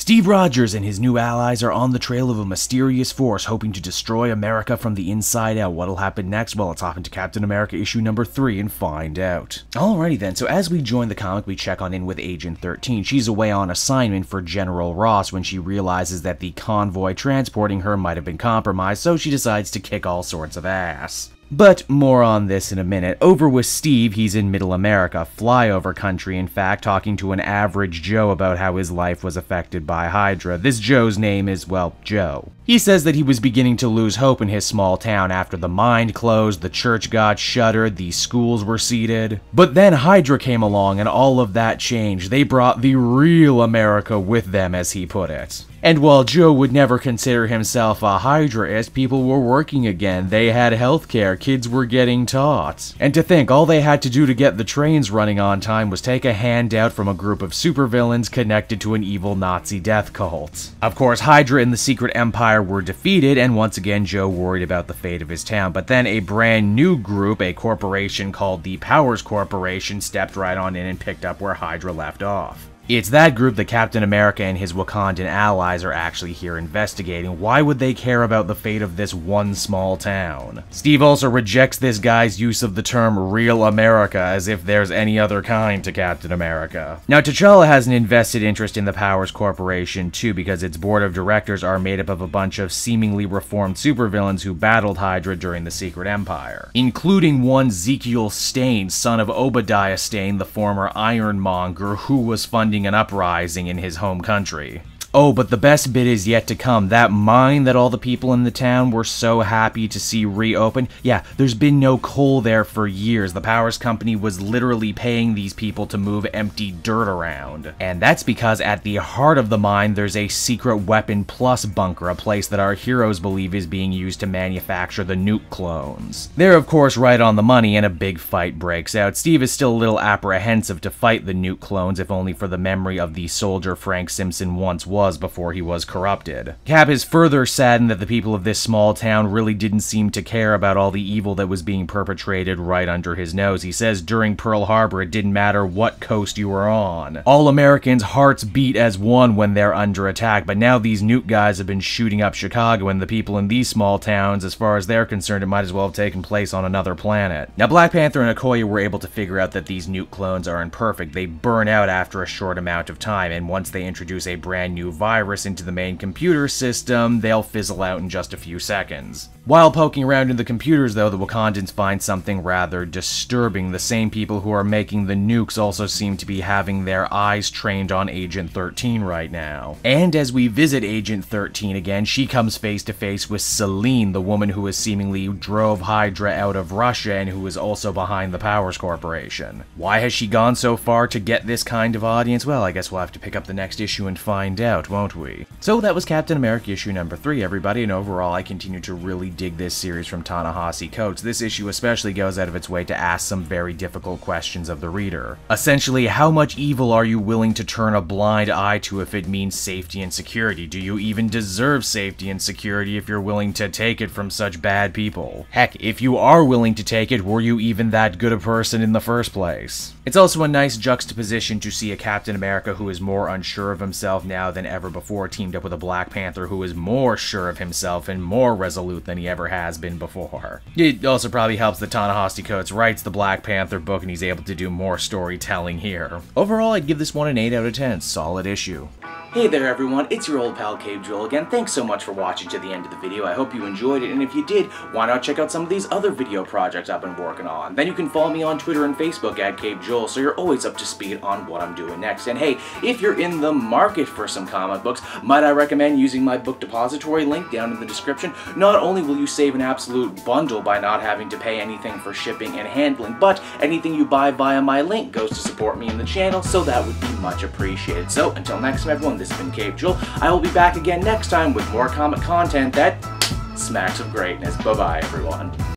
Steve Rogers and his new allies are on the trail of a mysterious force hoping to destroy America from the inside out. What'll happen next? Well, let's hop into Captain America issue number 3 and find out. Alrighty then, so as we join the comic, we check on in with Agent 13. She's away on assignment for General Ross when she realizes that the convoy transporting her might have been compromised, so she decides to kick all sorts of ass. But more on this in a minute. Over with Steve, he's in Middle America, flyover country in fact, talking to an average Joe about how his life was affected by Hydra. This Joe's name is, well, Joe. He says that he was beginning to lose hope in his small town after the mine closed, the church got shuttered, the schools were seeded. But then Hydra came along and all of that changed. They brought the real America with them, as he put it. And while Joe would never consider himself a Hydraist, people were working again, they had healthcare, kids were getting taught. And to think, all they had to do to get the trains running on time was take a handout from a group of supervillains connected to an evil Nazi death cult. Of course, Hydra and the Secret Empire were defeated, and once again Joe worried about the fate of his town. But then a brand new group, a corporation called the Powers Corporation, stepped right on in and picked up where Hydra left off. It's that group that Captain America and his Wakandan allies are actually here investigating. Why would they care about the fate of this one small town? Steve also rejects this guy's use of the term real America, as if there's any other kind to Captain America. Now, T'Challa has an invested interest in the Powers Corporation too, because its board of directors are made up of a bunch of seemingly reformed supervillains who battled Hydra during the Secret Empire, including one Ezekiel Stane, son of Obadiah Stane, the former Ironmonger, who was funding an uprising in his home country. Oh, but the best bit is yet to come. That mine that all the people in the town were so happy to see reopen, yeah, there's been no coal there for years. The Powers Company was literally paying these people to move empty dirt around. And that's because at the heart of the mine, there's a secret weapon plus bunker, a place that our heroes believe is being used to manufacture the Nuke clones. They're of course right on the money, and a big fight breaks out. Steve is still a little apprehensive to fight the Nuke clones, if only for the memory of the soldier Frank Simpson once was before he was corrupted. Cap is further saddened that the people of this small town really didn't seem to care about all the evil that was being perpetrated right under his nose. He says during Pearl Harbor it didn't matter what coast you were on. All Americans' hearts beat as one when they're under attack, but now these Nuke guys have been shooting up Chicago, and the people in these small towns, as far as they're concerned, it might as well have taken place on another planet. Now, Black Panther and Okoye were able to figure out that these Nuke clones are imperfect. They burn out after a short amount of time, and once they introduce a brand new virus into the main computer system, they'll fizzle out in just a few seconds. While poking around in the computers though, the Wakandans find something rather disturbing. The same people who are making the nukes also seem to be having their eyes trained on Agent 13 right now. And as we visit Agent 13 again, she comes face to face with Selene, the woman who has seemingly drove Hydra out of Russia and who is also behind the Powers Corporation. Why has she gone so far to get this kind of audience? Well, I guess we'll have to pick up the next issue and find out, won't we? So that was Captain America issue number 3, everybody, and overall I continue to really dig this series from Ta-Nehisi Coates. This issue especially goes out of its way to ask some very difficult questions of the reader. Essentially, how much evil are you willing to turn a blind eye to if it means safety and security? Do you even deserve safety and security if you're willing to take it from such bad people? Heck, if you are willing to take it, were you even that good a person in the first place? It's also a nice juxtaposition to see a Captain America who is more unsure of himself now than ever before, teamed up with a Black Panther who is more sure of himself and more resolute than he ever has been before. It also probably helps that Ta-Nehisi Coates writes the Black Panther book and he's able to do more storytelling here. Overall, I'd give this one an 8 out of 10. Solid issue. Hey there everyone, it's your old pal Cape Joel again. Thanks so much for watching to the end of the video. I hope you enjoyed it, and if you did, why not check out some of these other video projects I've been working on. Then you can follow me on Twitter and Facebook at Cape Joel, so you're always up to speed on what I'm doing next. And hey, if you're in the market for some comic books, might I recommend using my book depository link down in the description. Not only will you save an absolute bundle by not having to pay anything for shipping and handling, but anything you buy via my link goes to support me in the channel, so that would be much appreciated. So until next time everyone, this has been Cape Joel. I will be back again next time with more comic content that smacks of greatness. Bye-bye, everyone.